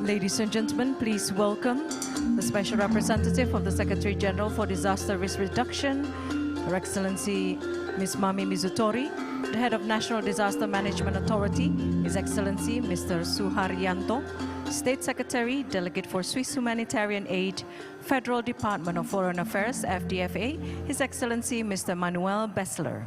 Ladies and gentlemen, please welcome the Special Representative of the Secretary General for Disaster Risk Reduction, Her Excellency Ms. Mami Mizutori, the Head of National Disaster Management Authority, His Excellency Mr. Suharyanto, State Secretary, Delegate for Swiss Humanitarian Aid, Federal Department of Foreign Affairs, FDFA, His Excellency Mr. Manuel Bessler.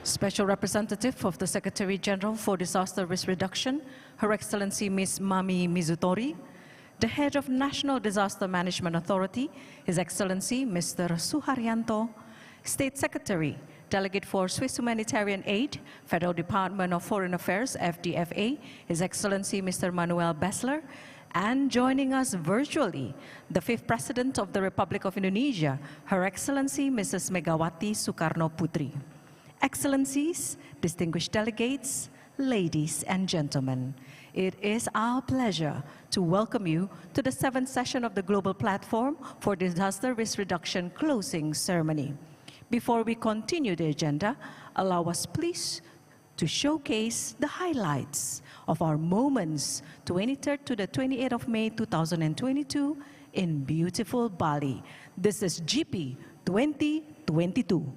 Special Representative of the Secretary General for Disaster Risk Reduction, Her Excellency Ms. Mami Mizutori, the Head of National Disaster Management Authority, His Excellency Mr. Suharyanto, State Secretary, Delegate for Swiss Humanitarian Aid, Federal Department of Foreign Affairs, FDFA, His Excellency Mr. Manuel Bessler, and joining us virtually, the 5th President of the Republic of Indonesia, Her Excellency Mrs. Megawati Soekarno-Putri. Excellencies, distinguished delegates, ladies and gentlemen, it is our pleasure to welcome you to the 7th session of the Global Platform for Disaster Risk Reduction closing ceremony. Before we continue the agenda, allow us please to showcase the highlights of our moments 23rd to the 28th of May 2022 in beautiful Bali. This is GP 2022.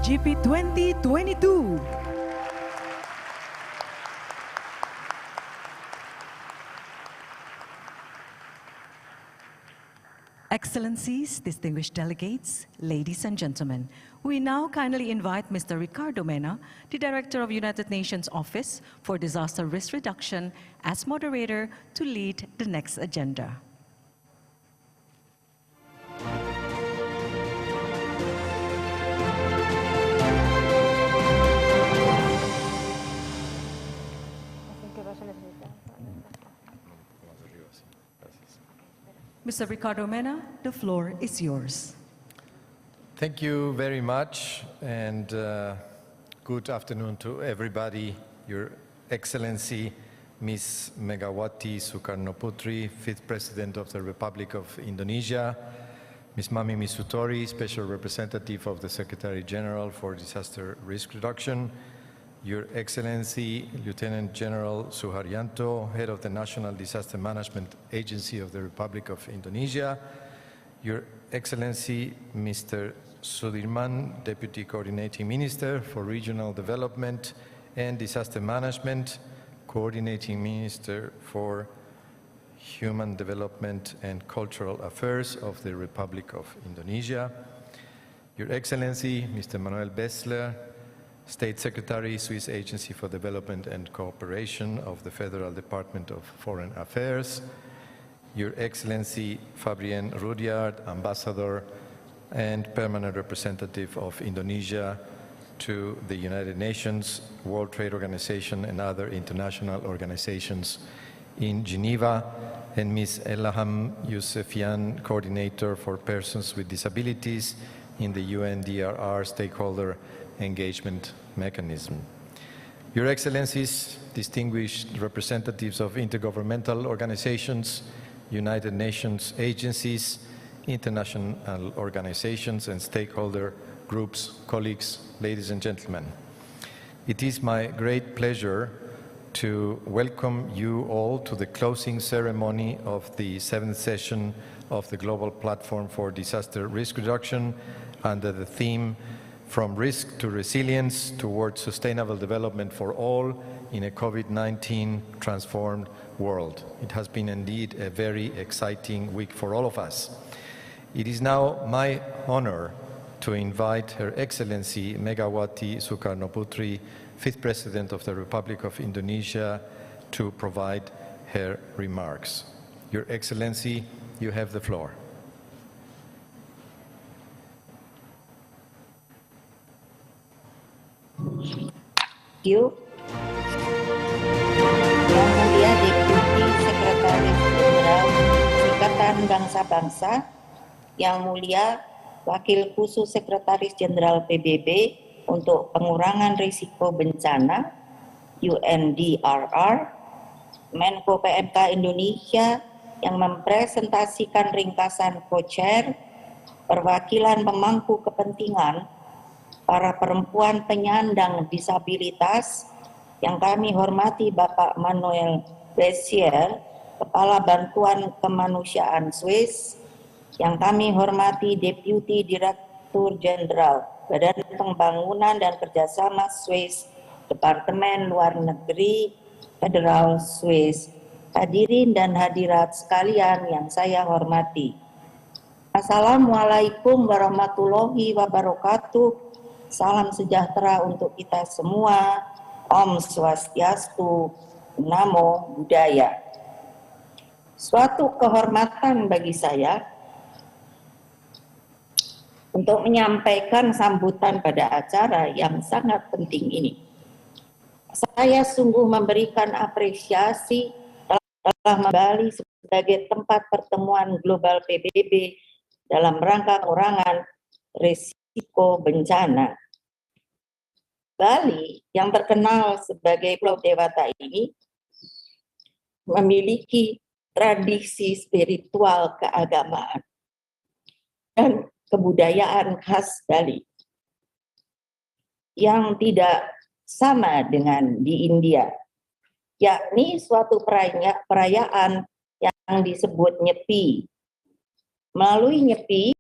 GP 2022. Excellencies, distinguished delegates, ladies and gentlemen, we now kindly invite Mr. Ricardo Mena, the Director of United Nations Office for Disaster Risk Reduction, as moderator to lead the next agenda. Mr. Ricardo Mena, the floor is yours. Thank you very much, and good afternoon to everybody. Your Excellency, Ms. Megawati Soekarno-Putri, 5th President of the Republic of Indonesia, Ms. Mami Misutori, Special Representative of the Secretary General for Disaster Risk Reduction, Your Excellency Lieutenant General Suharyanto, Head of the National Disaster Management Agency of the Republic of Indonesia, Your Excellency Mr. Sudirman, Deputy Coordinating Minister for Regional Development and Disaster Management, Coordinating Minister for Human Development and Cultural Affairs of the Republic of Indonesia, Your Excellency Mr. Manuel Bessler, State Secretary, Swiss Agency for Development and Cooperation of the Federal Department of Foreign Affairs, Your Excellency Fabienne Rudyard, Ambassador and Permanent Representative of Indonesia to the United Nations, World Trade Organization and other international organizations in Geneva, and Ms. Elham Yousefian, Coordinator for Persons with Disabilities in the UNDRR Stakeholder Engagement Mechanism. Your Excellencies, distinguished representatives of intergovernmental organizations, United Nations agencies, international organizations and stakeholder groups, colleagues, ladies and gentlemen. It is my great pleasure to welcome you all to the closing ceremony of the 7th session of the Global Platform for Disaster Risk Reduction under the theme From Risk to Resilience Towards Sustainable Development for All in a COVID-19 Transformed World. It has been indeed a very exciting week for all of us. It is now my honor to invite Her Excellency Megawati Soekarno-Putri, 5th President of the Republic of Indonesia, to provide her remarks. Your Excellency, you have the floor. Thank you. Yang mulia Deputi Sekretaris Jenderal Ikatan Bangsa-Bangsa, Yang mulia Wakil Khusus Sekretaris Jenderal PBB untuk Pengurangan Risiko Bencana, UNDRR, Menko PMK Indonesia yang mempresentasikan ringkasan co-chair, perwakilan pemangku kepentingan, para perempuan penyandang disabilitas yang kami hormati Bapak Manuel Bessler, Kepala Bantuan Kemanusiaan Swiss, yang kami hormati Deputi Direktur Jenderal Badan Pembangunan dan Kerjasama Swiss, Departemen Luar Negeri Federal Swiss, hadirin dan hadirat sekalian yang saya hormati. Assalamualaikum warahmatullahi wabarakatuh. Salam sejahtera untuk kita semua. Om Swastiastu, Namo Budaya. Suatu kehormatan bagi saya untuk menyampaikan sambutan pada acara yang sangat penting ini. Saya sungguh memberikan apresiasi telah kembali sebagai tempat pertemuan global PBB dalam rangka pengurangan risiko bencana. Bali yang terkenal sebagai Pulau Dewata ini memiliki tradisi spiritual keagamaan dan kebudayaan khas Bali yang tidak sama dengan di India, yakni suatu perayaan yang disebut Nyepi. Melalui Nyepi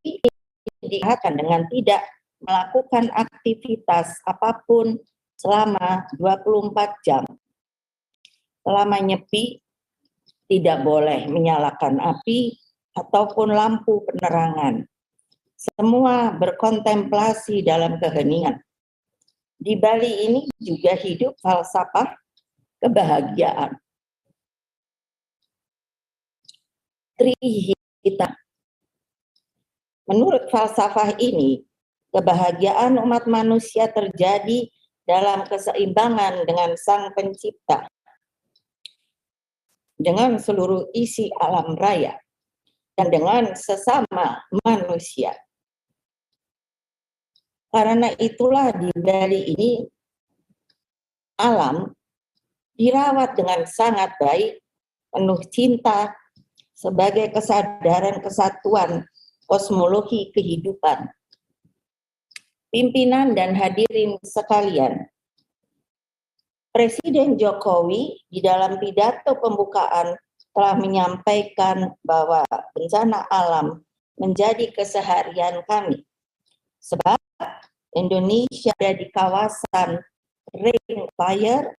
dikatakan dengan tidak melakukan aktivitas apapun selama 24 jam. Selama Nyepi tidak boleh menyalakan api ataupun lampu penerangan. Semua berkontemplasi dalam keheningan. Di Bali ini juga hidup falsafah kebahagiaan. Trihita. Menurut falsafah ini, kebahagiaan umat manusia terjadi dalam keseimbangan dengan Sang Pencipta, dengan seluruh isi alam raya, dan dengan sesama manusia. Karena itulah di Bali ini alam dirawat dengan sangat baik, penuh cinta, sebagai kesadaran kesatuan kosmologi kehidupan. Pimpinan dan hadirin sekalian, Presiden Jokowi di dalam pidato pembukaan telah menyampaikan bahwa bencana alam menjadi keseharian kami. Sebab Indonesia ada di kawasan ring fire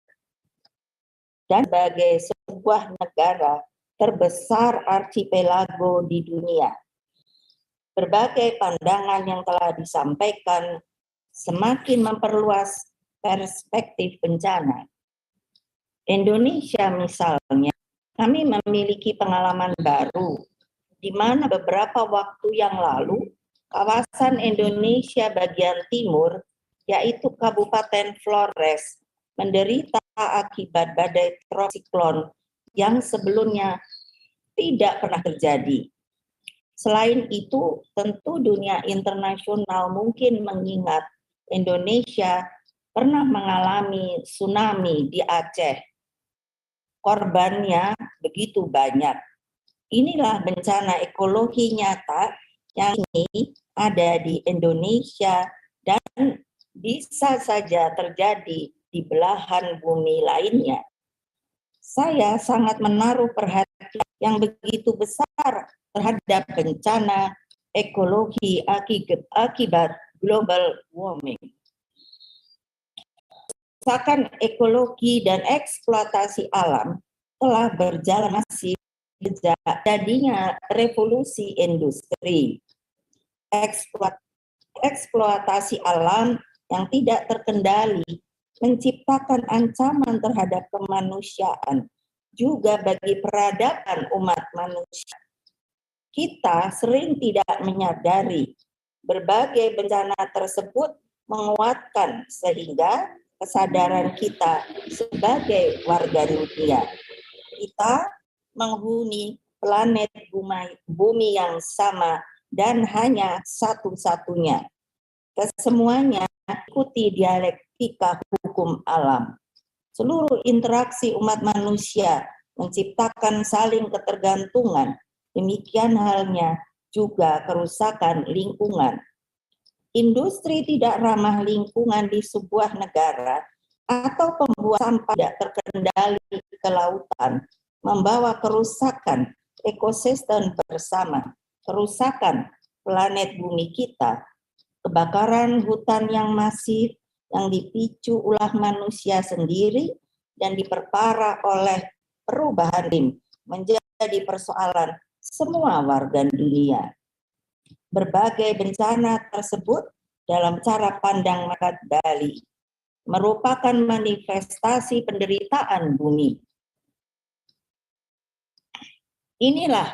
dan sebagai sebuah negara terbesar archipelago di dunia. Berbagai pandangan yang telah disampaikan semakin memperluas perspektif bencana. Indonesia misalnya, kami memiliki pengalaman baru, di mana beberapa waktu yang lalu, kawasan Indonesia bagian timur, yaitu Kabupaten Flores, menderita akibat badai siklon yang sebelumnya tidak pernah terjadi. Selain itu, tentu dunia internasional mungkin mengingat Indonesia pernah mengalami tsunami di Aceh. Korbannya begitu banyak. Inilah bencana ekologi nyata yang ini ada di Indonesia dan bisa saja terjadi di belahan bumi lainnya. Saya sangat menaruh perhatian yang begitu besar terhadap bencana ekologi akibat global warming. Kerusakan ekologi dan eksploitasi alam telah berjalan masif sejak jadinya revolusi industri. Eksploitasi alam yang tidak terkendali menciptakan ancaman terhadap kemanusiaan, juga bagi peradaban umat manusia. Kita sering tidak menyadari berbagai bencana tersebut menguatkan sehingga kesadaran kita sebagai warga dunia. Kita menghuni planet bumi yang sama dan hanya satu-satunya. Kesemuanya ikuti dialektika hukum alam. Seluruh interaksi umat manusia menciptakan saling ketergantungan. Demikian halnya juga kerusakan lingkungan. Industri tidak ramah lingkungan di sebuah negara atau pembuatan sampah tidak terkendali ke lautan membawa kerusakan ekosistem bersama, kerusakan planet bumi kita, kebakaran hutan yang masif yang dipicu ulah manusia sendiri dan diperparah oleh perubahan iklim menjadi persoalan semua warga dunia. Berbagai bencana tersebut dalam cara pandang masyarakat Bali merupakan manifestasi penderitaan bumi. Inilah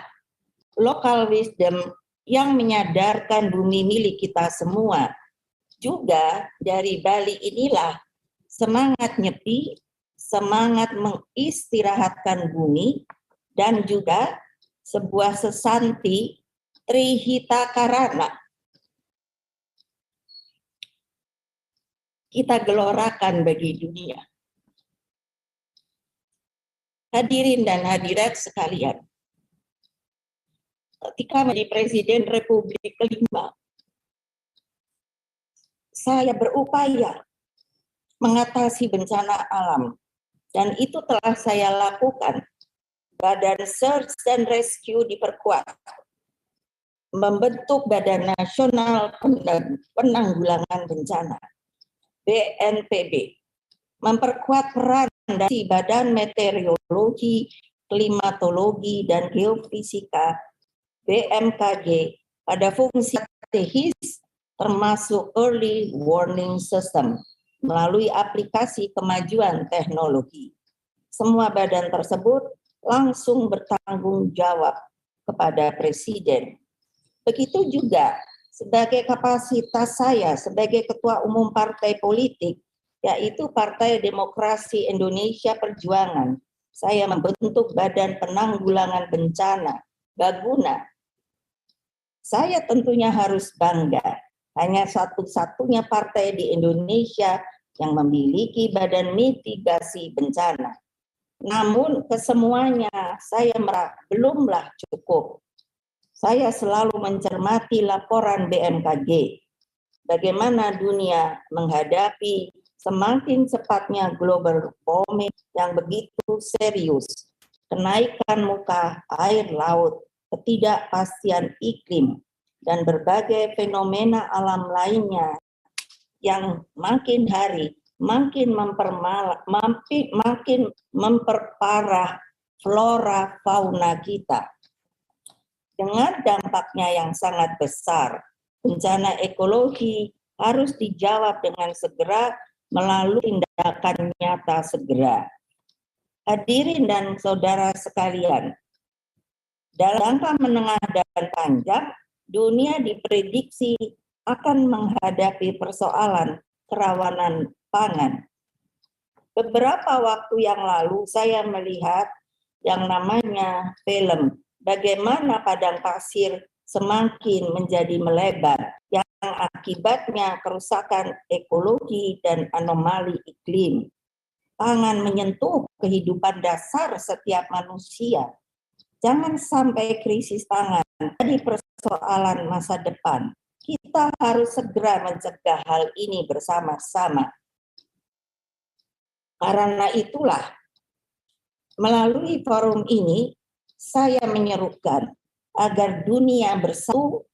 local wisdom yang menyadarkan bumi milik kita semua. Juga dari Bali inilah semangat nyepi, semangat mengistirahatkan bumi, dan juga sebuah sesanti Trihita Karana kita gelorakan bagi dunia. Hadirin dan hadirat sekalian, ketika menjadi Presiden Republik kelima, saya berupaya mengatasi bencana alam, dan itu telah saya lakukan. Badan Search and Rescue diperkuat, membentuk Badan Nasional Penanggulangan Bencana, BNPB, memperkuat peran dari Badan Meteorologi, Klimatologi, dan Geofisika, BMKG, pada fungsi strategis termasuk Early Warning System, melalui aplikasi kemajuan teknologi. Semua badan tersebut langsung bertanggung jawab kepada Presiden. Begitu juga sebagai kapasitas saya sebagai Ketua Umum Partai Politik, yaitu Partai Demokrasi Indonesia Perjuangan, saya membentuk Badan Penanggulangan Bencana, Baguna. Saya tentunya harus bangga, hanya satu-satunya partai di Indonesia yang memiliki badan mitigasi bencana. Namun kesemuanya saya merasa belumlah cukup. saya selalu mencermati laporan BMKG, bagaimana dunia menghadapi semakin cepatnya global warming yang begitu serius, kenaikan muka air laut, ketidakpastian iklim, dan berbagai fenomena alam lainnya yang makin hari makin memperparah flora fauna kita. Dengan dampaknya yang sangat besar, bencana ekologi harus dijawab dengan segera melalui tindakan nyata segera. Hadirin dan saudara sekalian, dalam jangka menengah dan panjang, dunia diprediksi akan menghadapi persoalan kerawanan pangan. Beberapa waktu yang lalu saya melihat yang namanya film bagaimana padang pasir semakin menjadi melebar yang akibatnya kerusakan ekologi dan anomali iklim. Pangan menyentuh kehidupan dasar setiap manusia. Jangan sampai krisis pangan jadi persoalan masa depan. Kita harus segera mencegah hal ini bersama-sama. Karena itulah, melalui forum ini, saya menyerukan agar dunia bersatu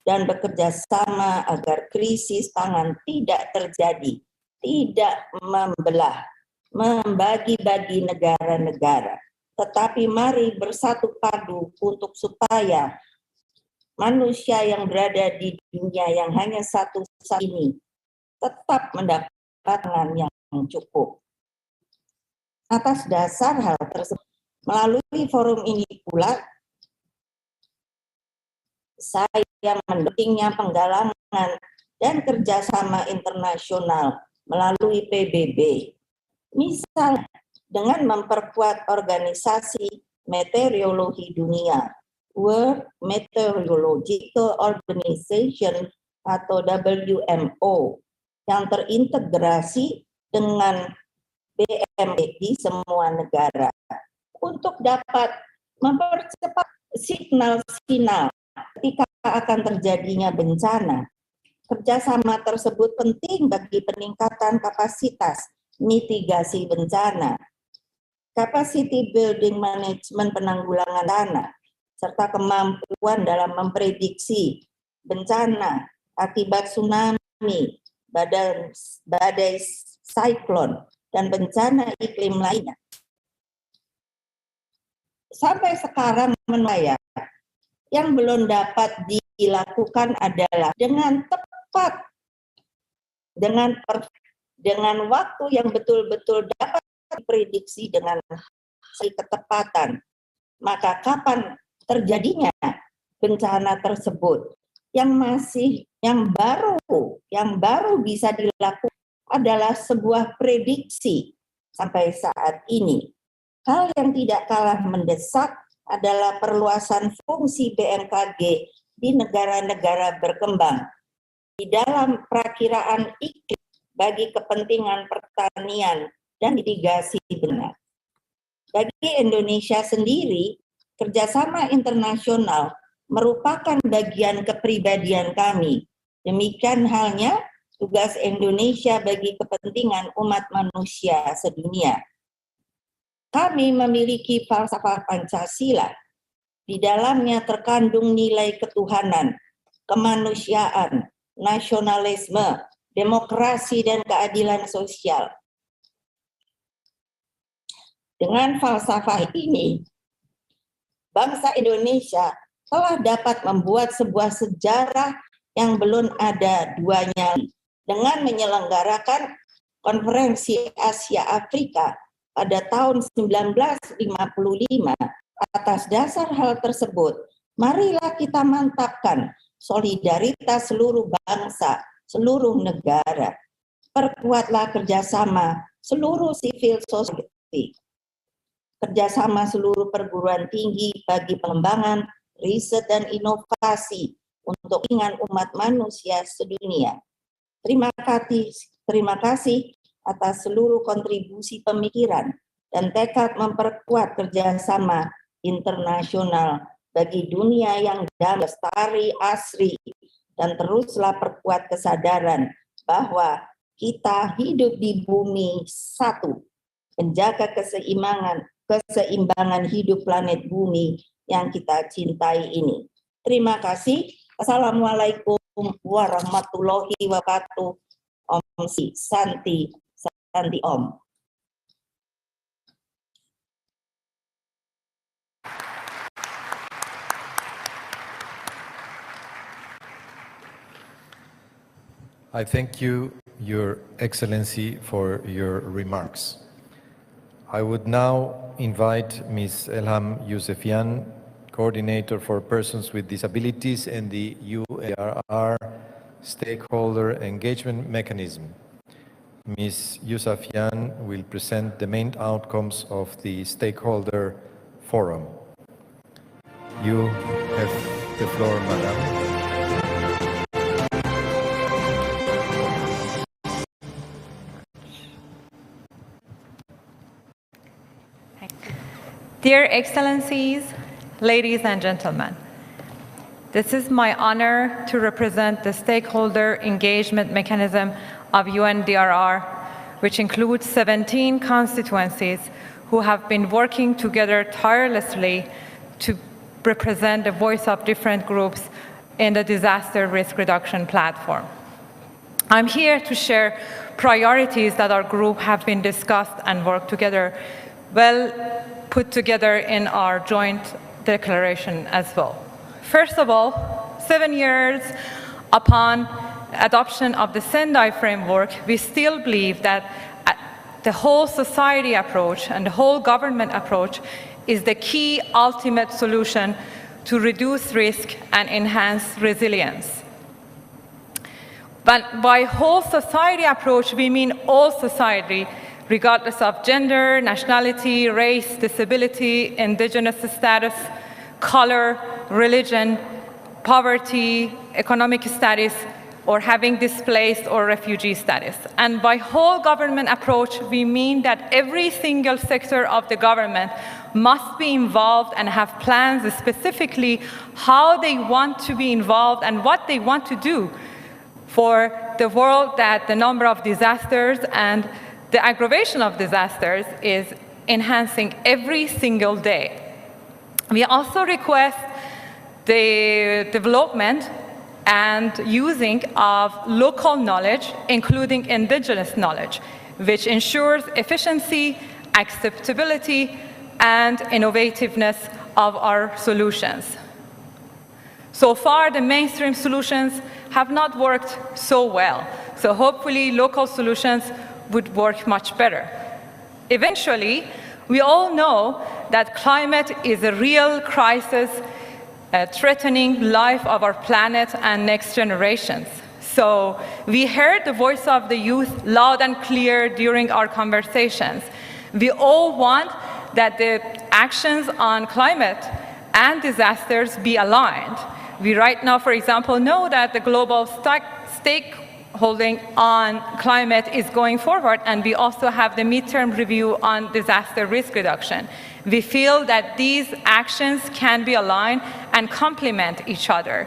dan bekerja sama agar krisis pangan tidak terjadi, tidak membelah, membagi-bagi negara-negara. Tetapi mari bersatu padu untuk supaya manusia yang berada di dunia yang hanya satu saat ini tetap mendapat pangan yang cukup. Atas dasar hal tersebut, melalui forum ini pula, saya mendukungnya penggalangan dan kerjasama internasional melalui PBB. Misalnya, dengan memperkuat organisasi meteorologi dunia, World Meteorological Organization atau WMO, yang terintegrasi dengan BNPB di semua negara untuk dapat mempercepat signal-signal ketika akan terjadinya bencana. Kerjasama tersebut penting bagi peningkatan kapasitas mitigasi bencana, capacity building management penanggulangan tanah, serta kemampuan dalam memprediksi bencana akibat tsunami, badai siklon, dan bencana iklim lainnya. Sampai sekarang menurut saya, yang belum dapat dilakukan adalah dengan tepat, dengan waktu yang betul-betul dapat diprediksi dengan ketepatan. Maka kapan terjadinya bencana tersebut yang baru bisa dilakukan adalah sebuah prediksi sampai saat ini. Hal yang tidak kalah mendesak adalah perluasan fungsi BMKG di negara-negara berkembang di dalam perakiraan iklim bagi kepentingan pertanian dan mitigasi bencana. Bagi Indonesia sendiri, kerjasama internasional merupakan bagian kepribadian kami. Demikian halnya tugas Indonesia bagi kepentingan umat manusia sedunia. Kami memiliki falsafah Pancasila. Di dalamnya terkandung nilai ketuhanan, kemanusiaan, nasionalisme, demokrasi, dan keadilan sosial. Dengan falsafah ini, bangsa Indonesia telah dapat membuat sebuah sejarah yang belum ada duanya dengan menyelenggarakan Konferensi Asia Afrika pada tahun 1955. Atas dasar hal tersebut, marilah kita mantapkan solidaritas seluruh bangsa, seluruh negara. Perkuatlah kerjasama seluruh civil society, kerjasama seluruh perguruan tinggi bagi pengembangan, riset, dan inovasi untuk kepentingan umat manusia sedunia. Terima kasih atas seluruh kontribusi pemikiran dan tekad memperkuat kerjasama internasional bagi dunia yang damai, lestari, asri, dan teruslah perkuat kesadaran bahwa kita hidup di bumi satu, menjaga keseimbangan hidup planet bumi yang kita cintai ini. Terima kasih. Assalamualaikum warahmatullahi wabarakatuh. Om Santi, Santi Om. I thank you, Your Excellency, for your remarks. I would now invite Ms. Elham Yousefian, Coordinator for Persons with Disabilities and the UNDRR Stakeholder Engagement Mechanism. Ms. Yousefian will present the main outcomes of the Stakeholder Forum. You have the floor, Madam. Dear Excellencies, ladies and gentlemen, this is my honor to represent the stakeholder engagement mechanism of UNDRR, which includes 17 constituencies who have been working together tirelessly to represent the voice of different groups in the disaster risk reduction platform. I'm here to share priorities that our group have been discussed and worked together, put together in our joint declaration as well. First of all, 7 years upon adoption of the Sendai framework, we still believe that the whole society approach and the whole government approach is the key ultimate solution to reduce risk and enhance resilience. But by whole society approach, we mean all society, regardless of gender, nationality, race, disability, indigenous status, color, religion, poverty, economic status, or having displaced or refugee status. And by whole government approach, we mean that every single sector of the government must be involved and have plans specifically how they want to be involved and what they want to do for the world that the number of disasters and the aggravation of disasters is enhancing every single day. We also request the development and using of local knowledge, including indigenous knowledge, which ensures efficiency, acceptability, and innovativeness of our solutions. So far, the mainstream solutions have not worked so well, so hopefully local solutions would work much better. Eventually, we all know that climate is a real crisis threatening life of our planet and next generations. So we heard the voice of the youth loud and clear during our conversations. We all want that the actions on climate and disasters be aligned. We right now, for example, know that the global stakeholding on climate is going forward, and we also have the midterm review on disaster risk reduction. We feel that these actions can be aligned and complement each other.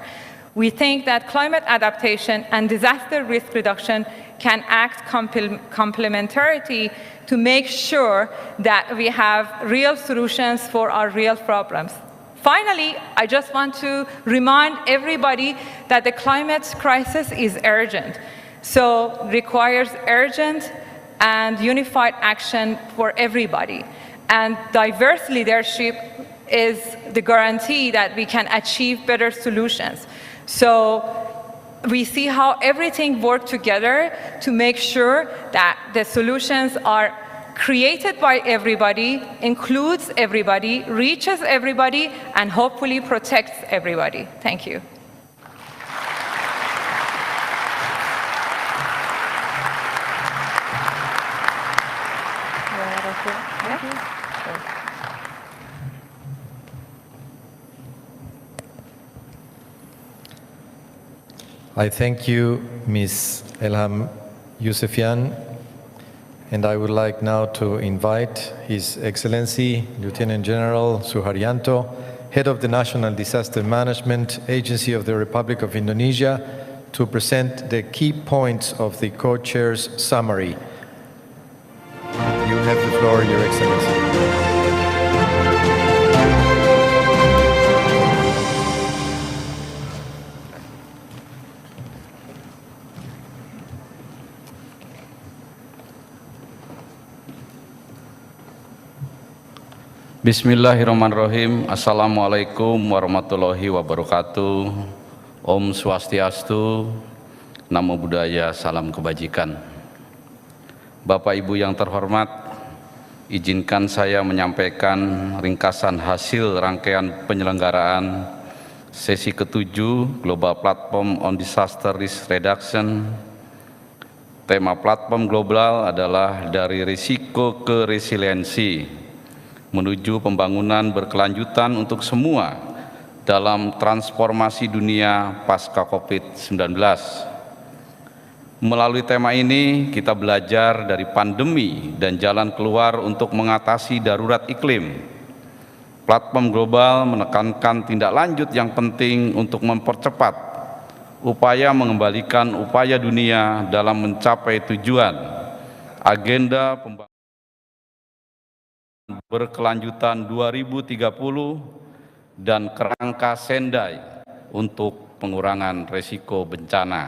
We think that climate adaptation and disaster risk reduction can act complementarity to make sure that we have real solutions for our real problems. Finally, I just want to remind everybody that the climate crisis is urgent, so requires urgent and unified action for everybody. And diverse leadership is the guarantee that we can achieve better solutions. So we see how everything works together to make sure that the solutions are created by everybody, includes everybody, reaches everybody, and hopefully protects everybody. Thank you. I thank you, Ms. Elham Yousefian, and I would like now to invite His Excellency Lieutenant General Suharyanto, Head of the National Disaster Management Agency of the Republic of Indonesia, to present the key points of the co-chair's summary. You have the floor, Your Excellency. Bismillahirrahmanirrahim. Assalamualaikum warahmatullahi wabarakatuh. Om Swastiastu, Namo Budaya, salam kebajikan. Bapak Ibu yang terhormat, izinkan saya menyampaikan ringkasan hasil rangkaian penyelenggaraan sesi ke-7 Global Platform on Disaster Risk Reduction. Tema platform global adalah dari risiko ke resiliensi, menuju pembangunan berkelanjutan untuk semua dalam transformasi dunia pasca COVID-19. Melalui tema ini, kita belajar dari pandemi dan jalan keluar untuk mengatasi darurat iklim. Platform global menekankan tindak lanjut yang penting untuk mempercepat upaya mengembalikan upaya dunia dalam mencapai tujuan agenda pembangunan berkelanjutan 2030 dan kerangka Sendai untuk pengurangan risiko bencana.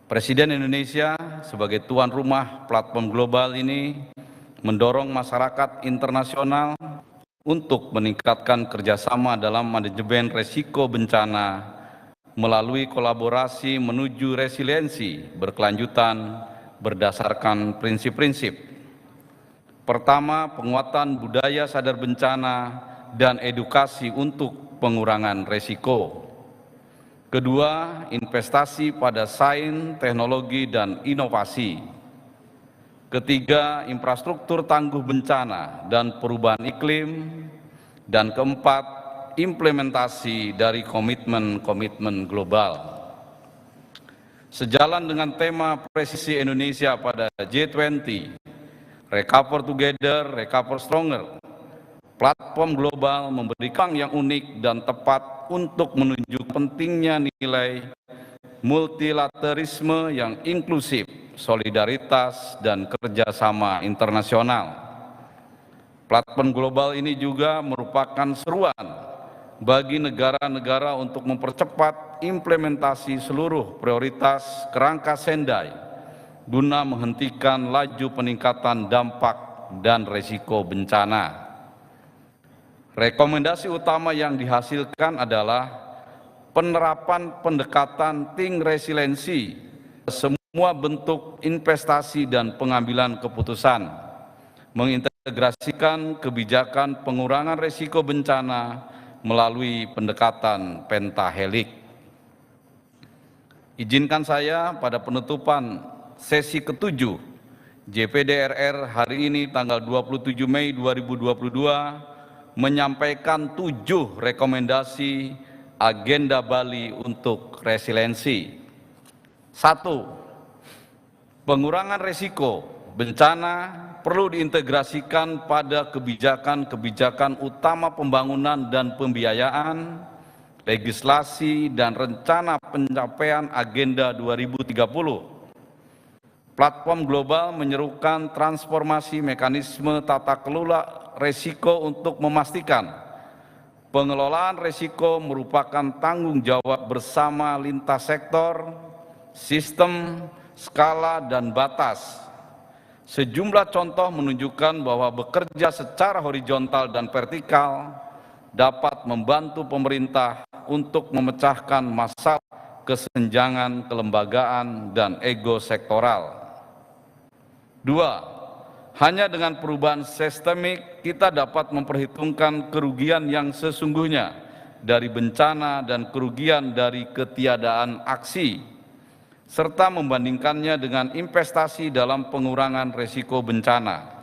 Presiden Indonesia sebagai tuan rumah platform global ini mendorong masyarakat internasional untuk meningkatkan kerjasama dalam manajemen risiko bencana melalui kolaborasi menuju resiliensi berkelanjutan berdasarkan prinsip-prinsip. Pertama, penguatan budaya sadar bencana dan edukasi untuk pengurangan risiko. Kedua, investasi pada sains, teknologi, dan inovasi. Ketiga, infrastruktur tangguh bencana dan perubahan iklim. Dan keempat, implementasi dari komitmen-komitmen global. Sejalan dengan tema presisi Indonesia pada G20, Recover Together, Recover Stronger, platform global memberikan yang unik dan tepat untuk menunjukkan pentingnya nilai multilaterisme yang inklusif, solidaritas, dan kerjasama internasional. Platform global ini juga merupakan seruan bagi negara-negara untuk mempercepat implementasi seluruh prioritas kerangka Sendai guna menghentikan laju peningkatan dampak dan risiko bencana. Rekomendasi utama yang dihasilkan adalah penerapan pendekatan think resiliensi semua bentuk investasi dan pengambilan keputusan, mengintegrasikan kebijakan pengurangan risiko bencana melalui pendekatan pentahelik. Izinkan saya pada penutupan sesi ke-7 JPDRR hari ini tanggal 27 Mei 2022 menyampaikan 7 rekomendasi agenda Bali untuk resiliensi. 1. Pengurangan risiko bencana perlu diintegrasikan pada kebijakan-kebijakan utama pembangunan dan pembiayaan, legislasi, dan rencana pencapaian agenda 2030. Platform global menyerukan transformasi mekanisme tata kelola risiko untuk memastikan pengelolaan risiko merupakan tanggung jawab bersama lintas sektor, sistem, skala, dan batas. Sejumlah contoh menunjukkan bahwa bekerja secara horizontal dan vertikal dapat membantu pemerintah untuk memecahkan masalah kesenjangan kelembagaan dan ego sektoral. 2. Hanya dengan perubahan sistemik kita dapat memperhitungkan kerugian yang sesungguhnya dari bencana dan kerugian dari ketiadaan aksi, serta membandingkannya dengan investasi dalam pengurangan risiko bencana.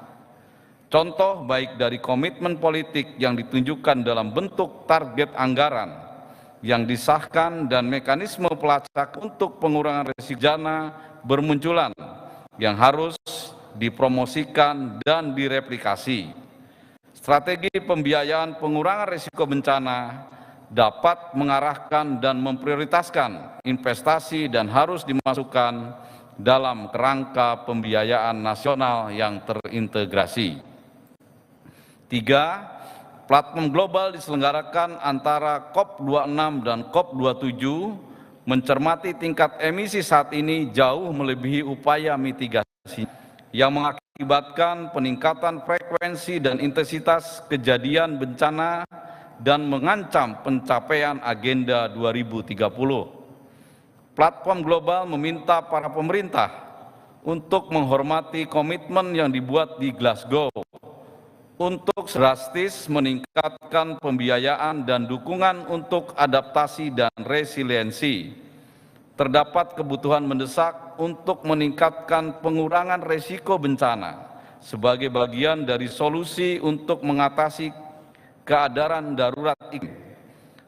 Contoh baik dari komitmen politik yang ditunjukkan dalam bentuk target anggaran yang disahkan dan mekanisme pelacak untuk pengurangan risiko bencana bermunculan yang harus dipromosikan dan direplikasi. Strategi pembiayaan pengurangan risiko bencana dapat mengarahkan dan memprioritaskan investasi dan harus dimasukkan dalam kerangka pembiayaan nasional yang terintegrasi. 3. Platform global diselenggarakan antara COP26 dan COP27 mencermati tingkat emisi saat ini jauh melebihi upaya mitigasi yang mengakibatkan peningkatan frekuensi dan intensitas kejadian bencana dan mengancam pencapaian Agenda 2030. Platform global meminta para pemerintah untuk menghormati komitmen yang dibuat di Glasgow untuk drastis meningkatkan pembiayaan dan dukungan untuk adaptasi dan resiliensi. Terdapat kebutuhan mendesak untuk meningkatkan pengurangan risiko bencana sebagai bagian dari solusi untuk mengatasi keadaan darurat iklim.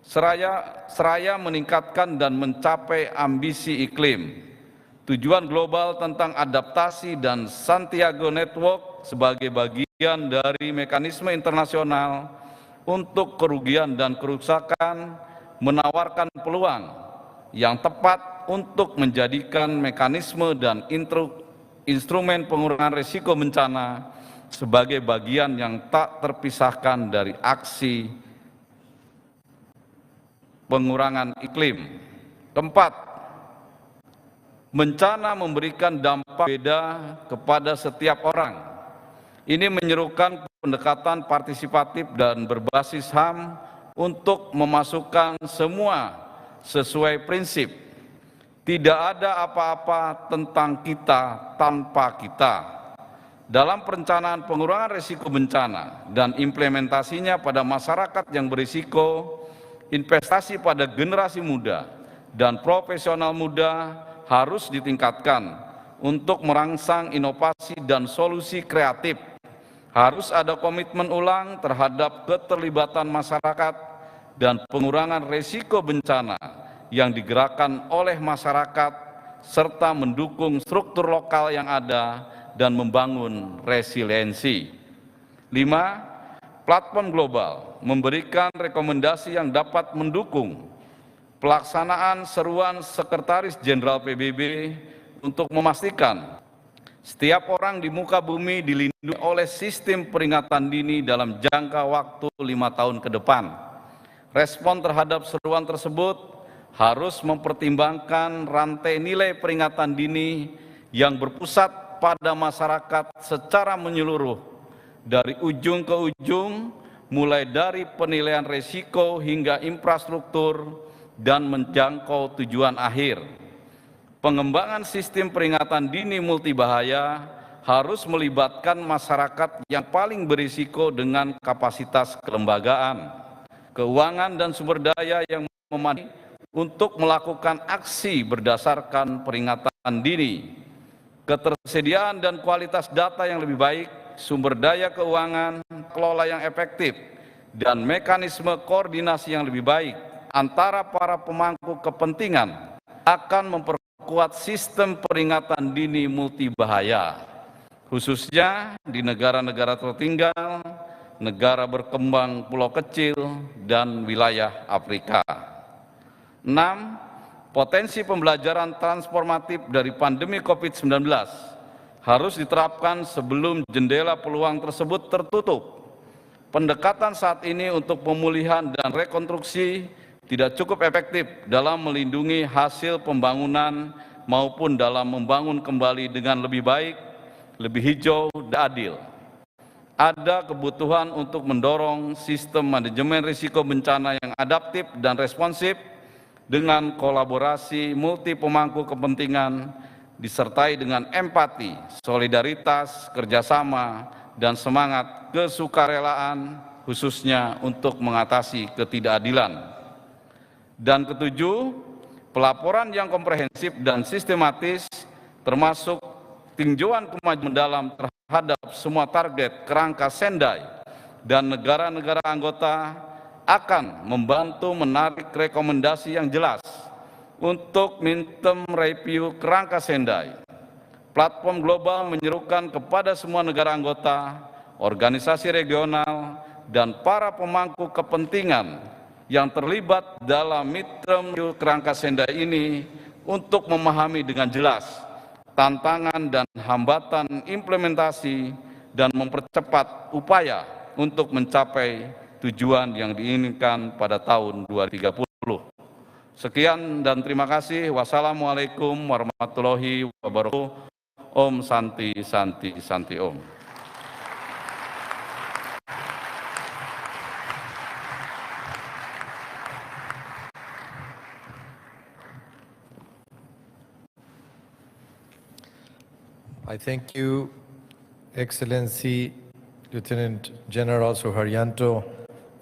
Seraya meningkatkan dan mencapai ambisi iklim. Tujuan global tentang adaptasi dan Santiago Network sebagai bagian dari mekanisme internasional untuk kerugian dan kerusakan menawarkan peluang yang tepat untuk menjadikan mekanisme dan instrumen pengurangan risiko bencana sebagai bagian yang tak terpisahkan dari aksi pengurangan iklim. Keempat, bencana memberikan dampak beda kepada setiap orang. Ini menyerukan pendekatan partisipatif dan berbasis HAM untuk memasukkan semua sesuai prinsip. Tidak ada apa-apa tentang kita tanpa kita. Dalam perencanaan pengurangan risiko bencana dan implementasinya pada masyarakat yang berisiko, investasi pada generasi muda dan profesional muda harus ditingkatkan untuk merangsang inovasi dan solusi kreatif. Harus ada komitmen ulang terhadap keterlibatan masyarakat dan pengurangan risiko bencana yang digerakkan oleh masyarakat serta mendukung struktur lokal yang ada dan membangun resiliensi. 5. Platform global memberikan rekomendasi yang dapat mendukung pelaksanaan seruan Sekretaris Jenderal PBB untuk memastikan setiap orang di muka bumi dilindungi oleh sistem peringatan dini dalam jangka waktu 5 tahun ke depan. Respon terhadap seruan tersebut harus mempertimbangkan rantai nilai peringatan dini yang berpusat pada masyarakat secara menyeluruh, dari ujung ke ujung, mulai dari penilaian risiko hingga infrastruktur dan menjangkau tujuan akhir. Pengembangan sistem peringatan dini multibahaya harus melibatkan masyarakat yang paling berisiko dengan kapasitas kelembagaan, keuangan dan sumber daya yang memadai untuk melakukan aksi berdasarkan peringatan dini. Ketersediaan dan kualitas data yang lebih baik, sumber daya keuangan, kelola yang efektif, dan mekanisme koordinasi yang lebih baik antara para pemangku kepentingan akan memperkuat sistem peringatan dini multibahaya, khususnya di negara-negara tertinggal, negara berkembang pulau kecil, dan wilayah Afrika. 6. Potensi pembelajaran transformatif dari pandemi COVID-19 harus diterapkan sebelum jendela peluang tersebut tertutup. Pendekatan saat ini untuk pemulihan dan rekonstruksi tidak cukup efektif dalam melindungi hasil pembangunan maupun dalam membangun kembali dengan lebih baik, lebih hijau, dan adil. Ada kebutuhan untuk mendorong sistem manajemen risiko bencana yang adaptif dan responsif dengan kolaborasi multi pemangku kepentingan disertai dengan empati, solidaritas, kerjasama, dan semangat kesukarelaan khususnya untuk mengatasi ketidakadilan. Dan ketujuh, pelaporan yang komprehensif dan sistematis termasuk tinjauan kemajuan mendalam terhadap semua target kerangka Sendai dan negara-negara anggota akan membantu menarik rekomendasi yang jelas untuk midterm review kerangka Sendai. Platform global menyerukan kepada semua negara anggota, organisasi regional, dan para pemangku kepentingan yang terlibat dalam midterm kerangka Senda ini untuk memahami dengan jelas tantangan dan hambatan implementasi dan mempercepat upaya untuk mencapai tujuan yang diinginkan pada tahun 2030. Sekian dan terima kasih. Wassalamualaikum warahmatullahi wabarakatuh. Om Santi Santi Santi Om. I thank you, Excellency Lieutenant General Suharyanto,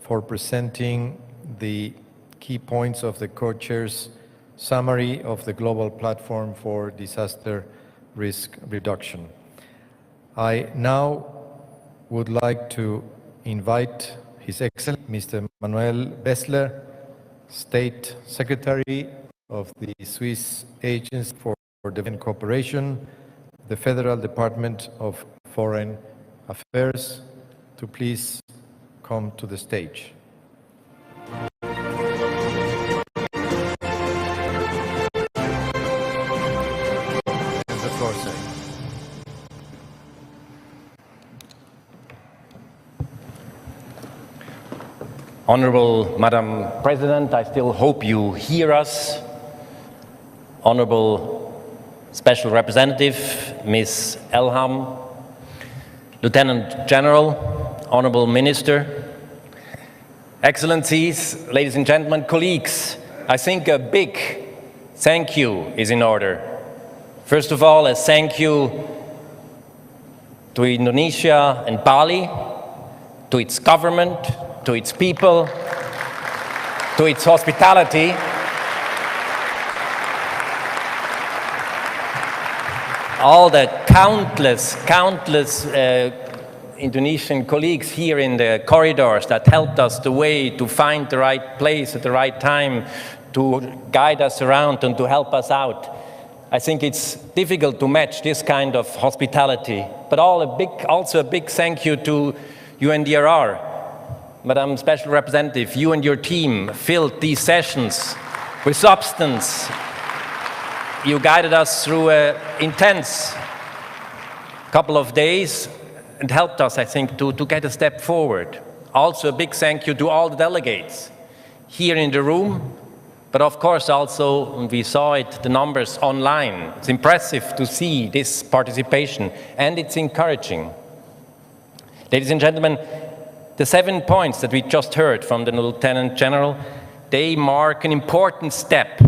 for presenting the key points of the co-chair's summary of the Global Platform for Disaster Risk Reduction. I now would like to invite His Excellency Mr. Manuel Bessler, State Secretary of the Swiss Agency for Development Cooperation, the Federal Department of Foreign Affairs, to please come to the stage. The floor, sir. Honorable Madam President, I still hope you hear us. Honorable Special Representative, Ms. Elham, Lieutenant General, Honorable Minister, Excellencies, ladies and gentlemen, colleagues, I think a big thank you is in order. First of all, a thank you to Indonesia and Bali, to its government, to its people, to its hospitality. All the countless Indonesian colleagues here in the corridors that helped us the way to find the right place at the right time, to guide us around and to help us out. I think it's difficult to match this kind of hospitality, but also a big thank you to UNDRR. Madam Special Representative, you and your team filled these sessions with substance. You guided us through an intense couple of days and helped us, I think, to get a step forward. Also a big thank you to all the delegates here in the room, but of course also, we saw it, the numbers online. It's impressive to see this participation, and it's encouraging. Ladies and gentlemen, the 7 points that we just heard from the Lieutenant General, they mark an important step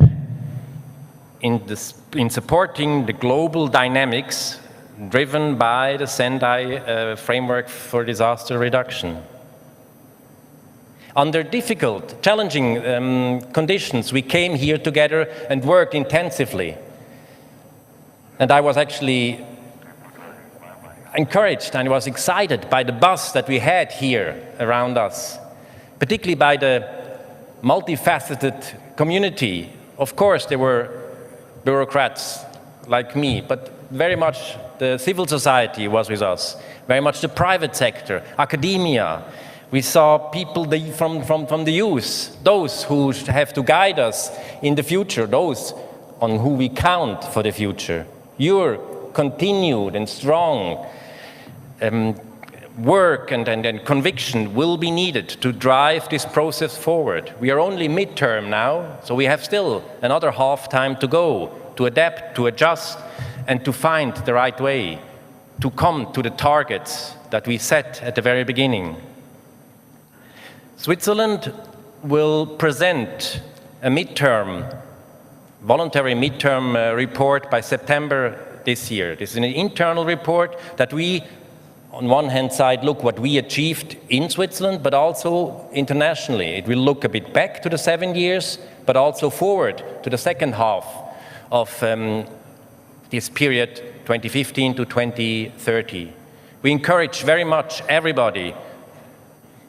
in supporting the global dynamics driven by the Sendai framework for disaster reduction. Under difficult, challenging conditions, we came here together and worked intensively. And I was actually encouraged and was excited by the buzz that we had here around us, particularly by the multifaceted community. Of course, there were bureaucrats like me, but very much the civil society was with us, very much the private sector, academia. We saw people from the youth, those who have to guide us in the future, those on who we count for the future. Your continued and strong work and conviction will be needed to drive this process forward. We are only midterm now, so we have still another half time to go, to adapt, to adjust, and to find the right way to come to the targets that we set at the very beginning. Switzerland will present a voluntary midterm report by September this year. This is an internal report that we, on one hand side, look what we achieved in Switzerland, but also internationally. It will look a bit back to the 7 years, but also forward to the second half of this period, 2015 to 2030. We encourage very much everybody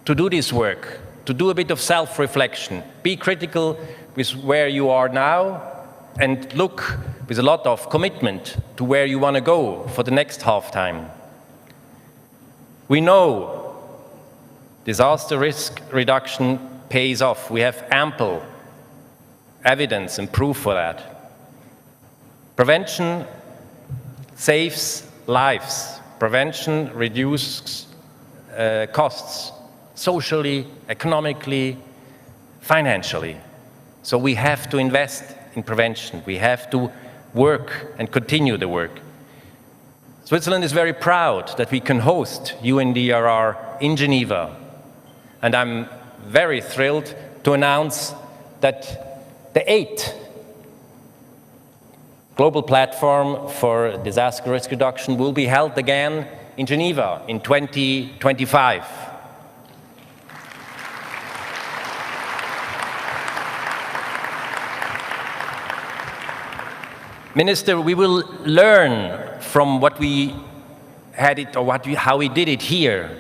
to do this work, to do a bit of self-reflection, be critical with where you are now, and look with a lot of commitment to where you want to go for the next half time. We know Disaster risk reduction pays off. We have ample evidence and proof for that. Prevention saves lives. Prevention reduces costs, socially, economically, financially. So we have to invest in prevention. We have to work and continue the work. Switzerland is very proud that we can host UNDRR in Geneva. And I'm very thrilled to announce that the 8th Global Platform for Disaster Risk Reduction will be held again in Geneva in 2025. Minister, we will learn from what we had it or how we did it here.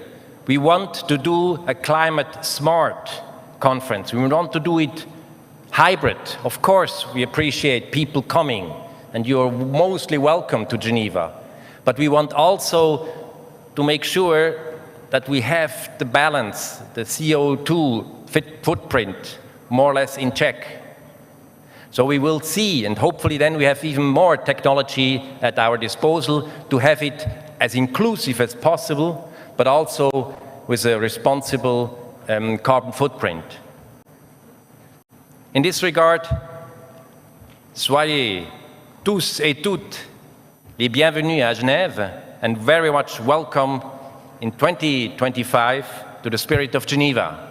We want to do a climate smart conference. We want to do it hybrid. Of course, we appreciate people coming, and you're mostly welcome to Geneva. But we want also to make sure that we have the balance, the CO2 footprint, more or less in check. So we will see, and hopefully then we have even more technology at our disposal to have it as inclusive as possible, but also with a responsible carbon footprint. In this regard, soyez tous et toutes les bienvenus à Genève, and very much welcome in 2025 to the Spirit of Geneva.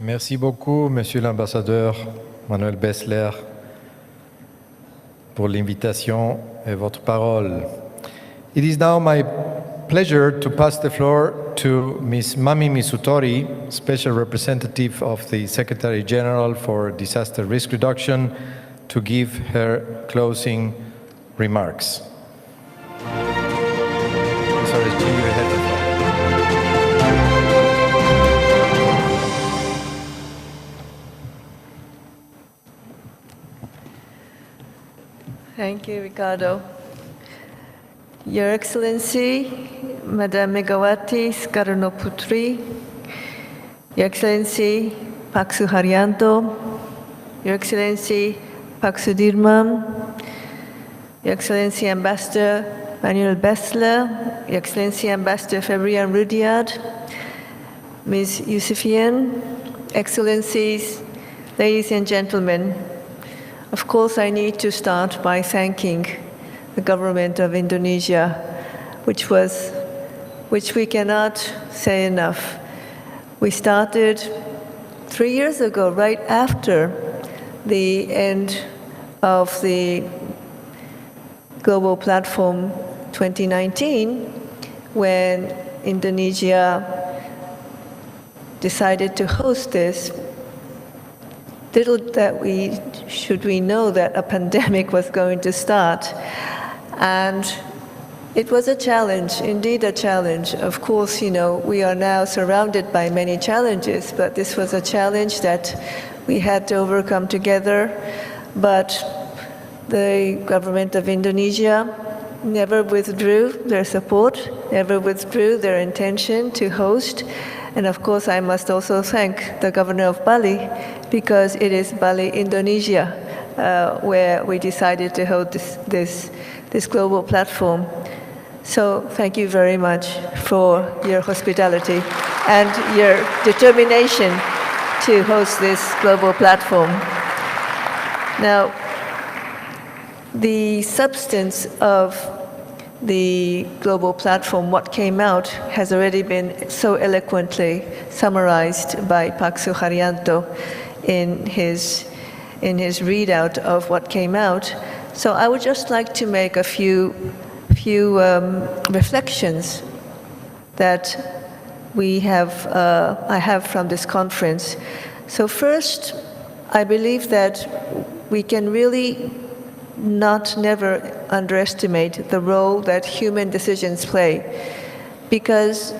Merci beaucoup, Monsieur l'ambassadeur Manuel Bessler, pour l'invitation et votre parole. It is now my pleasure to pass the floor to Ms. Mami Misutori, Special Representative of the Secretary General for Disaster Risk Reduction, to give her closing remarks. you have the floor. Thank you, Ricardo. Your Excellency, Madam Megawati Soekarno Putri, Your Excellency Pak Suharyanto, Your Excellency Pak Sudirman, Your Excellency Ambassador Manuel Bessler, Your Excellency Ambassador Fabrian Rudyard, Ms. Yusufian, Excellencies, ladies and gentlemen, of course I need to start by thanking the government of Indonesia, which we cannot say enough. We started 3 years ago, right after the end of the Global Platform 2019, when Indonesia decided to host this. Little should we know that a pandemic was going to start. And it was a challenge, indeed a challenge. Of course, we are now surrounded by many challenges, but this was a challenge that we had to overcome together. But the government of Indonesia never withdrew their support, never withdrew their intention to host. And of course, I must also thank the governor of Bali, because it is Bali, Indonesia, where we decided to hold this global platform. So thank you very much for your hospitality and your determination to host this global platform. Now, the substance of the global platform, what came out, has already been so eloquently summarized by Pak Suharyanto in his readout of what came out. So I would just like to make a few reflections that I have from this conference. So first, I believe that we can really never underestimate the role that human decisions play, because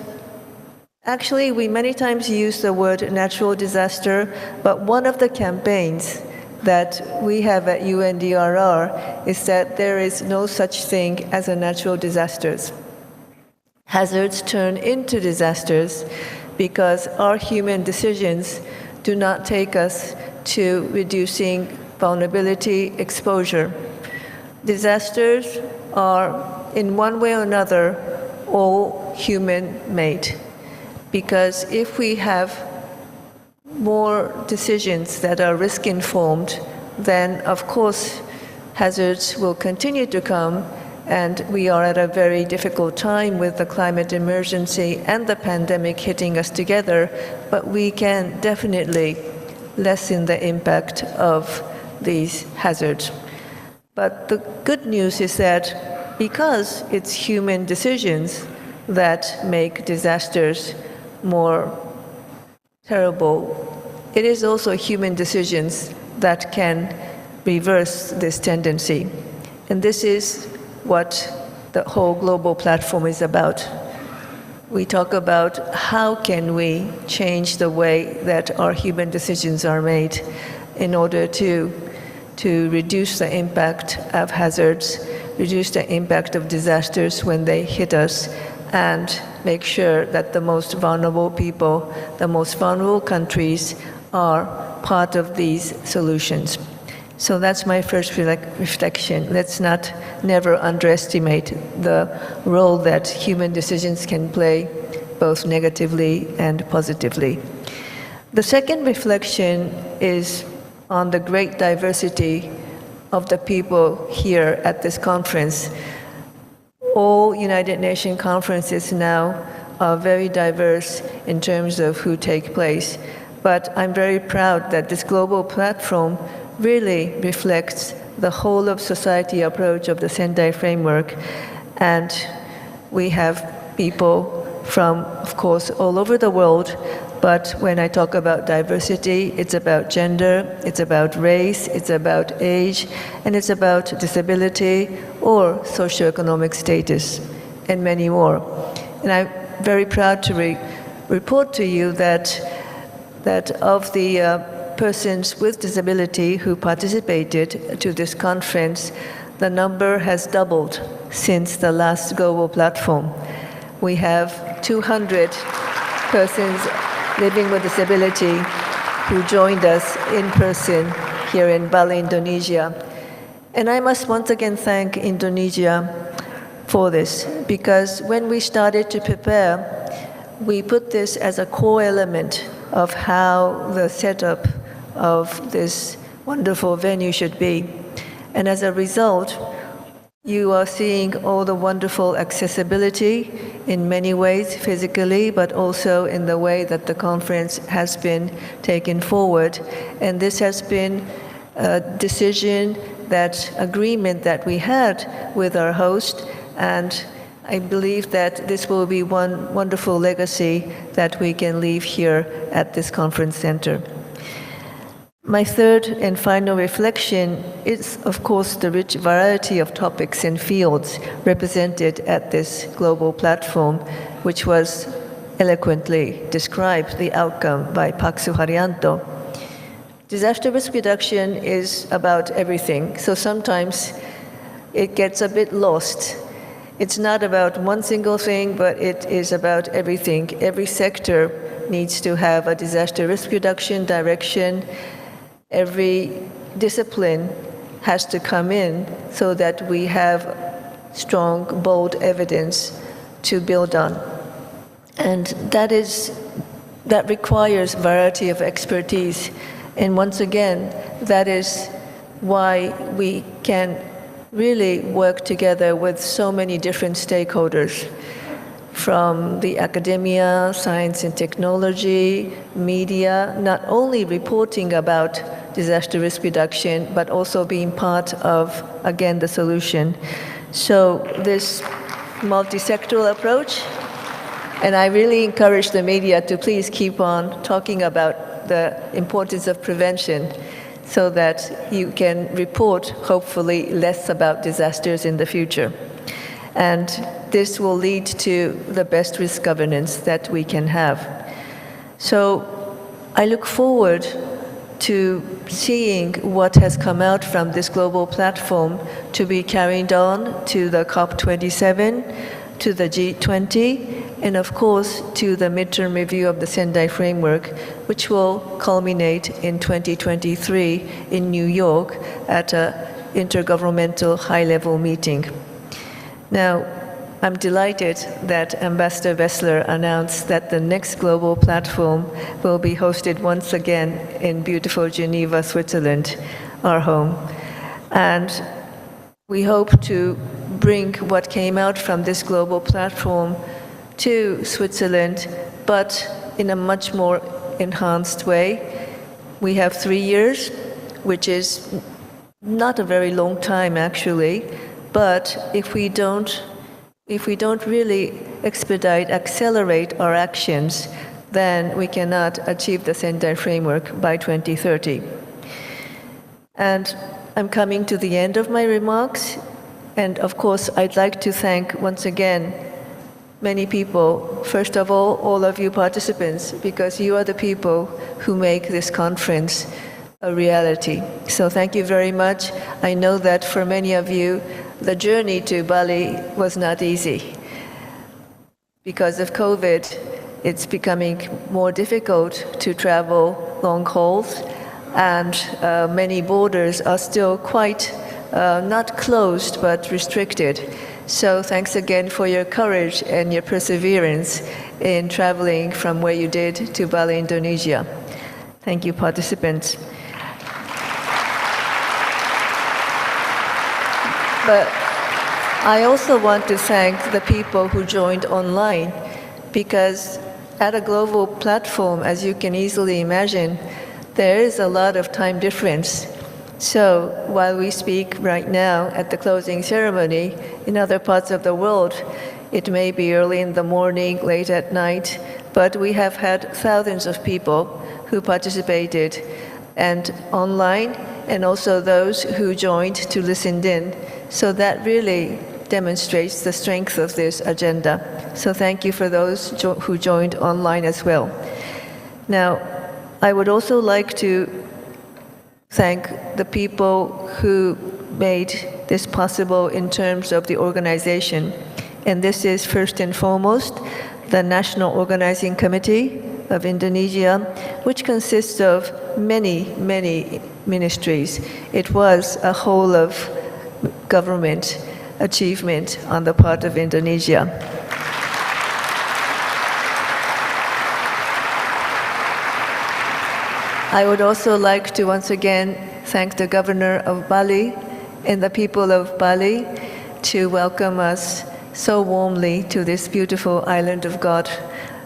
actually we many times use the word natural disaster, but one of the campaigns that we have at UNDRR is that there is no such thing as a natural disasters. Hazards turn into disasters because our human decisions do not take us to reducing vulnerability, exposure. Disasters are, in one way or another, all human-made. Because if we have more decisions that are risk-informed, then of course hazards will continue to come, and we are at a very difficult time with the climate emergency and the pandemic hitting us together, but we can definitely lessen the impact of these hazards. But the good news is that because it's human decisions that make disasters more terrible, it is also human decisions that can reverse this tendency. And this is what the whole global platform is about. We talk about how can we change the way that our human decisions are made in order to reduce the impact of hazards, reduce the impact of disasters when they hit us, and make sure that the most vulnerable people, the most vulnerable countries are part of these solutions. So that's my first reflection. Let's never underestimate the role that human decisions can play, both negatively and positively. The second reflection is on the great diversity of the people here at this conference. All United Nations conferences now are very diverse in terms of who take place. But I'm very proud that this global platform really reflects the whole of society approach of the Sendai framework. And we have people from, of course, all over the world. But when I talk about diversity, it's about gender, it's about race, it's about age, and it's about disability or socioeconomic status, and many more. And I'm very proud to report to you that of the persons with disability who participated to this conference, the number has doubled since the last global platform. We have 200 persons living with disability who joined us in person here in Bali, Indonesia. And I must once again thank Indonesia for this, because when we started to prepare, we put this as a core element of how the setup of this wonderful venue should be. And as a result, you are seeing all the wonderful accessibility in many ways, physically, but also in the way that the conference has been taken forward. And this has been a decision, that agreement that we had with our host, and I believe that this will be one wonderful legacy that we can leave here at this conference center. My third and final reflection is, of course, the rich variety of topics and fields represented at this global platform, which was eloquently described, the outcome, by Pak Suharyanto. Disaster risk reduction is about everything, so sometimes it gets a bit lost. It's not about one single thing, but it is about everything. Every sector needs to have a disaster risk reduction direction. Every discipline has to come in so that we have strong, bold evidence to build on. And that requires variety of expertise. And once again, that is why we can really work together with so many different stakeholders, from the academia, science and technology, media, not only reporting about disaster risk reduction, but also being part of, again, the solution. So this multi-sectoral approach, and I really encourage the media to please keep on talking about the importance of prevention, so that you can report, hopefully, less about disasters in the future. And this will lead to the best risk governance that we can have. So I look forward to seeing what has come out from this global platform to be carried on to the COP27, to the G20, and of course to the midterm review of the Sendai Framework, which will culminate in 2023 in New York at an intergovernmental high-level meeting. Now, I'm delighted that Ambassador Wessler announced that the next global platform will be hosted once again in beautiful Geneva, Switzerland, our home. And we hope to bring what came out from this global platform to Switzerland, but in a much more enhanced way. We have 3 years, which is not a very long time actually, but if we don't really accelerate our actions, then we cannot achieve the Sendai Framework by 2030. And I'm coming to the end of my remarks, and of course I'd like to thank once again many people. First of all of you participants, because you are the people who make this conference a reality. So thank you very much. I know that for many of you, the journey to Bali was not easy. Because of COVID, it's becoming more difficult to travel long hauls, and many borders are still quite not closed, but restricted. So thanks again for your courage and your perseverance in traveling from where you did to Bali, Indonesia. Thank you, participants. But I also want to thank the people who joined online, because at a global platform, as you can easily imagine, there is a lot of time difference. So while we speak right now at the closing ceremony, in other parts of the world, it may be early in the morning, late at night, but we have had thousands of people who participated, and online, and also those who joined to listen in. So that really demonstrates the strength of this agenda. So thank you for those who joined online as well. Now, I would also like to thank the people who made this possible in terms of the organization. And this is first and foremost the National Organizing Committee of Indonesia, which consists of many, many ministries. It was a whole of government achievement on the part of Indonesia. I would also like to once again thank the governor of Bali and the people of Bali to welcome us so warmly to this beautiful island of God.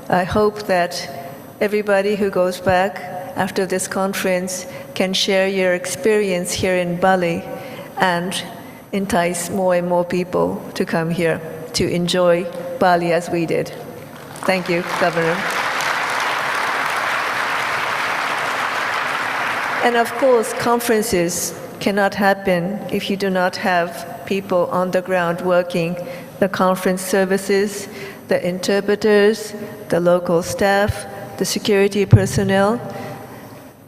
I hope that everybody who goes back after this conference can share your experience here in Bali and entice more and more people to come here to enjoy Bali as we did. Thank you, Governor. And of course, conferences cannot happen if you do not have people on the ground working, the conference services, the interpreters, the local staff, the security personnel,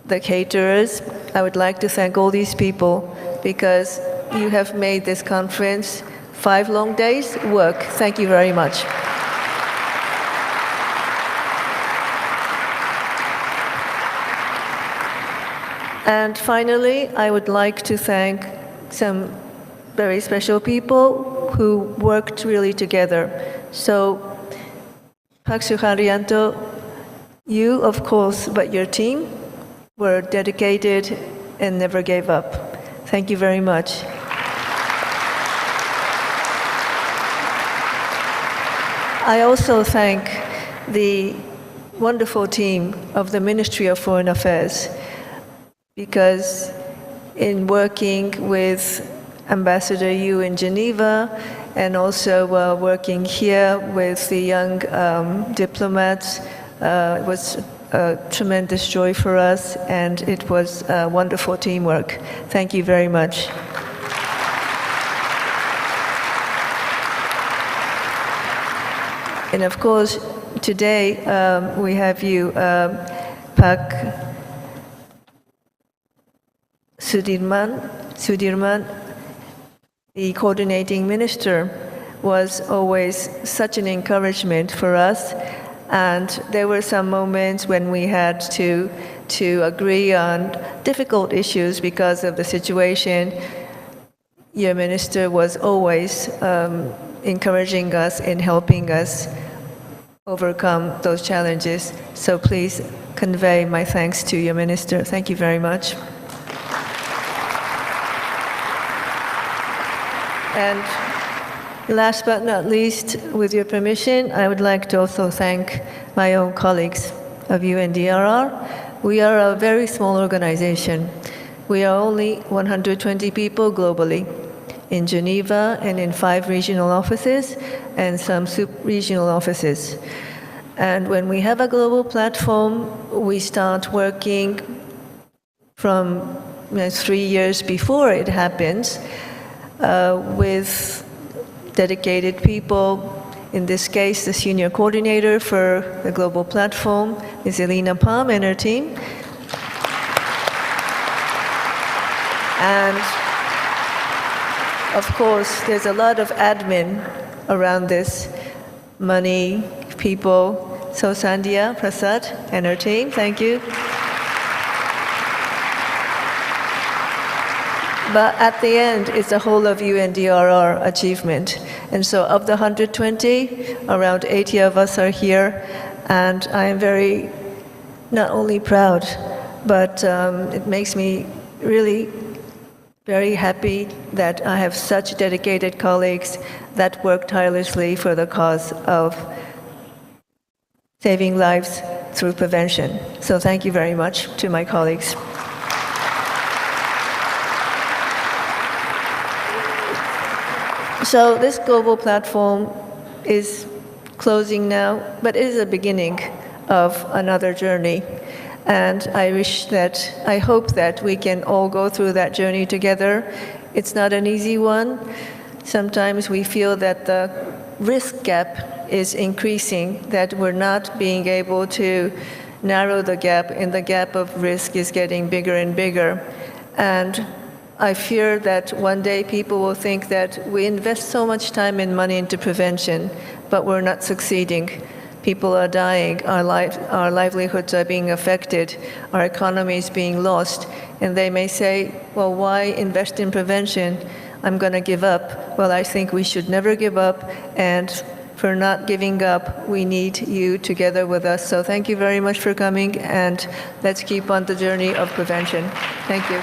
the caterers. I would like to thank all these people because you have made this conference 5 long days work. Thank you very much. And finally, I would like to thank some very special people who worked really together. So, Pak Suharyanto, you, of course, but your team were dedicated and never gave up. Thank you very much. I also thank the wonderful team of the Ministry of Foreign Affairs, because in working with Ambassador Yu in Geneva and also working here with the young diplomats, it was a tremendous joy for us, and it was wonderful teamwork. Thank you very much. And of course, today we have you, Pak Sudirman, the coordinating minister, was always such an encouragement for us. And there were some moments when we had to agree on difficult issues because of the situation. Your minister was always encouraging us and helping us overcome those challenges. So please convey my thanks to your minister. Thank you very much. And last but not least, with your permission, I would like to also thank my own colleagues of UNDRR. We are a very small organization. We are only 120 people globally in Geneva and in 5 regional offices and some sub-regional offices. And when we have a global platform, we start working from 3 years before it happens with dedicated people. In this case, the senior coordinator for the global platform is Elena Palm and her team. And of course, there's a lot of admin around this, money, people. So Sandhya Prasad and her team, thank you. But at the end, it's the whole of UNDRR achievement. And so of the 120, around 80 of us are here. And I am very, not only proud, but it makes me really very happy that I have such dedicated colleagues that work tirelessly for the cause of saving lives through prevention. So thank you very much to my colleagues. So this global platform is closing now, but it is a beginning of another journey. And I hope that we can all go through that journey together. It's not an easy one. sometimes we feel that the risk gap is increasing, that we're not being able to narrow the gap, and the gap of risk is getting bigger and bigger. And I fear that one day people will think that we invest so much time and money into prevention, but we're not succeeding. People are dying, our livelihoods are being affected, our economy is being lost, and they may say, well, why invest in prevention? I'm going to give up. Well, I think we should never give up, and for not giving up, we need you together with us. So thank you very much for coming, and let's keep on the journey of prevention. Thank you.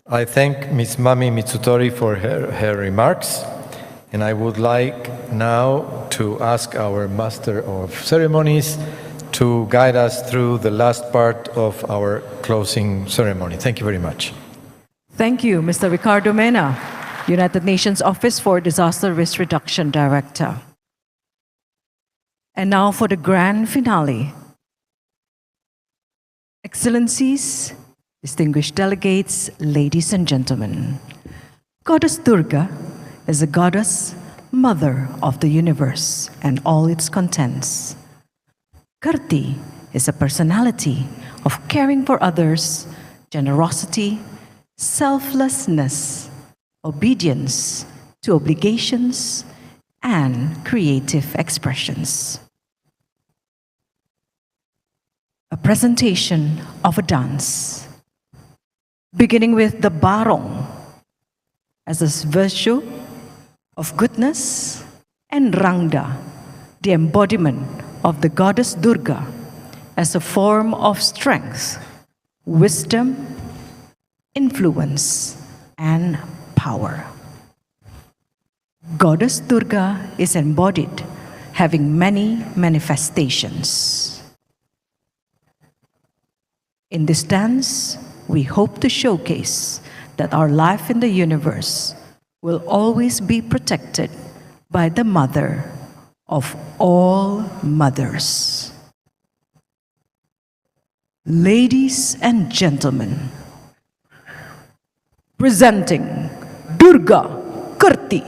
I thank Ms. Mami Mitsutori for her remarks, and I would like now to ask our Master of Ceremonies to guide us through the last part of our closing ceremony. Thank you very much. Thank you, Mr. Ricardo Mena, United Nations Office for Disaster Risk Reduction Director. And now for the grand finale. Excellencies, distinguished delegates, ladies and gentlemen, Goddess Durga is a goddess, mother of the universe and all its contents. Kirti is a personality of caring for others, generosity, selflessness, obedience to obligations, and creative expressions. A presentation of a dance, beginning with the barong as a virtue of goodness, and rangda, the embodiment of the goddess Durga, as a form of strength, wisdom, influence, and power. Goddess Durga is embodied, having many manifestations. In this dance, we hope to showcase that our life in the universe will always be protected by the mother of all mothers. Ladies and gentlemen, presenting Durga Kirti.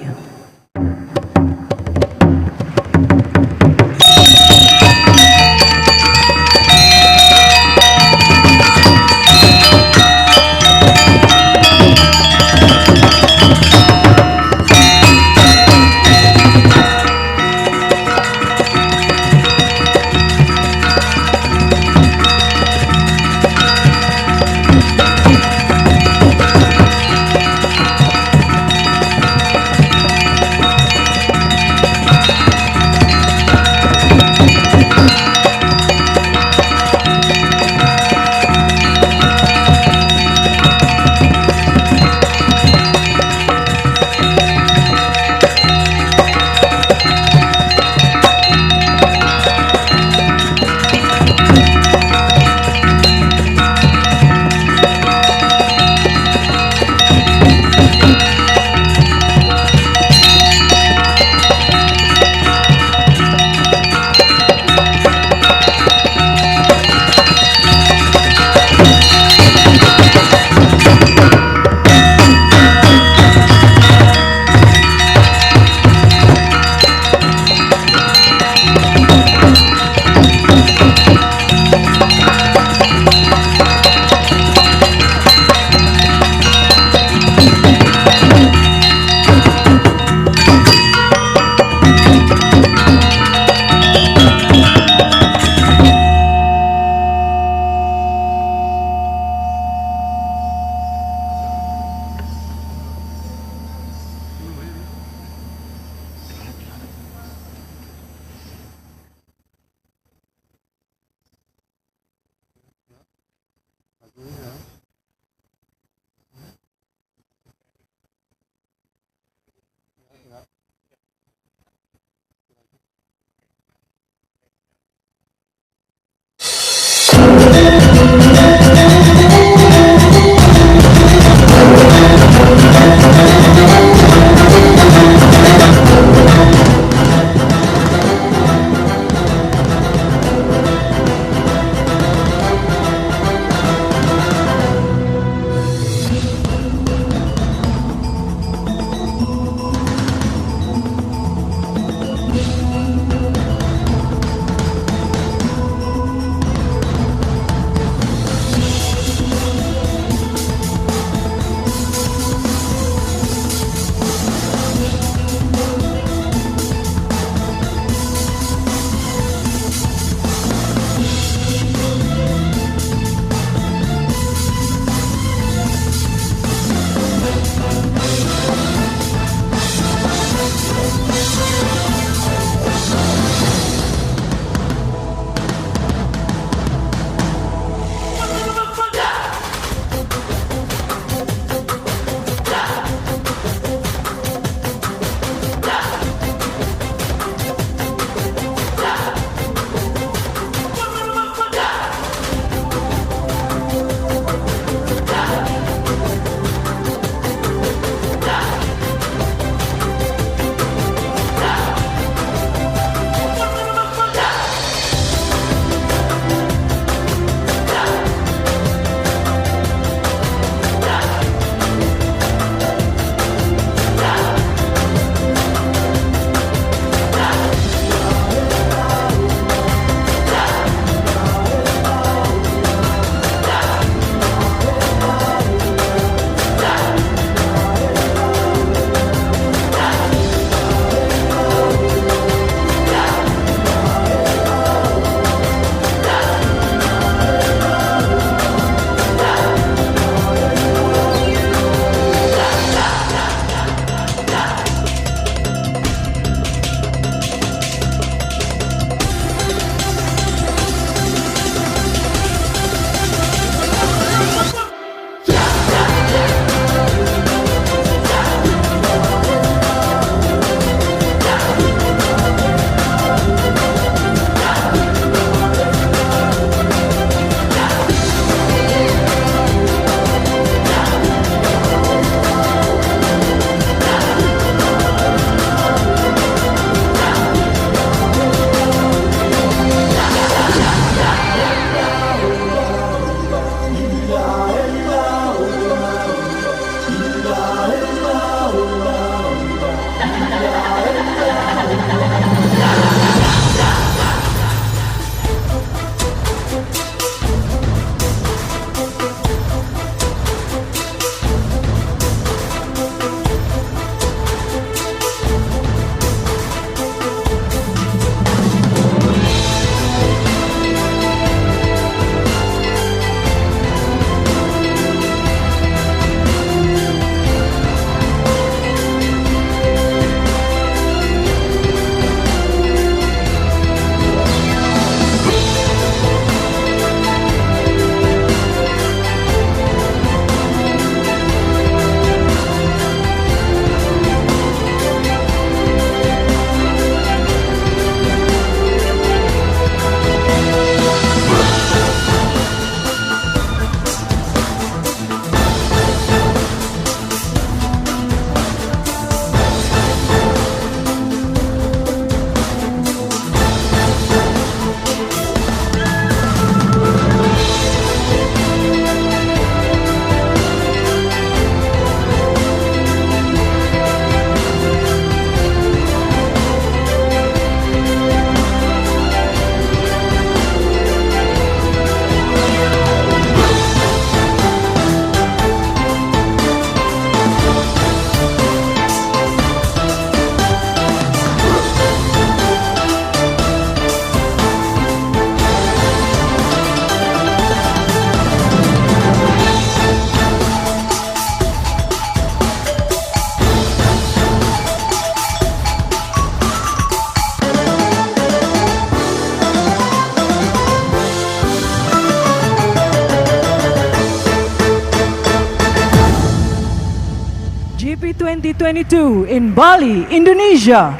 2022 in Bali, Indonesia.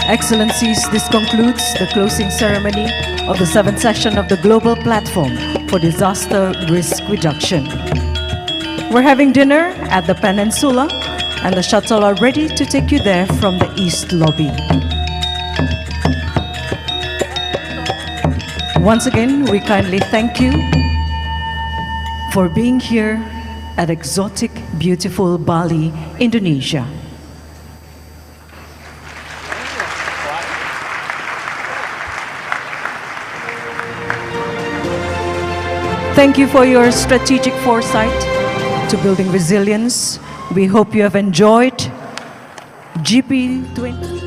Excellencies, this concludes the closing ceremony of the 7th session of the Global Platform for Disaster Risk Reduction. We're having dinner at the Peninsula, and the shuttle are ready to take you there from the East Lobby. Once again, we kindly thank you for being here at exotic, beautiful Bali, Indonesia. Thank you for your strategic foresight to building resilience. We hope you have enjoyed GP20.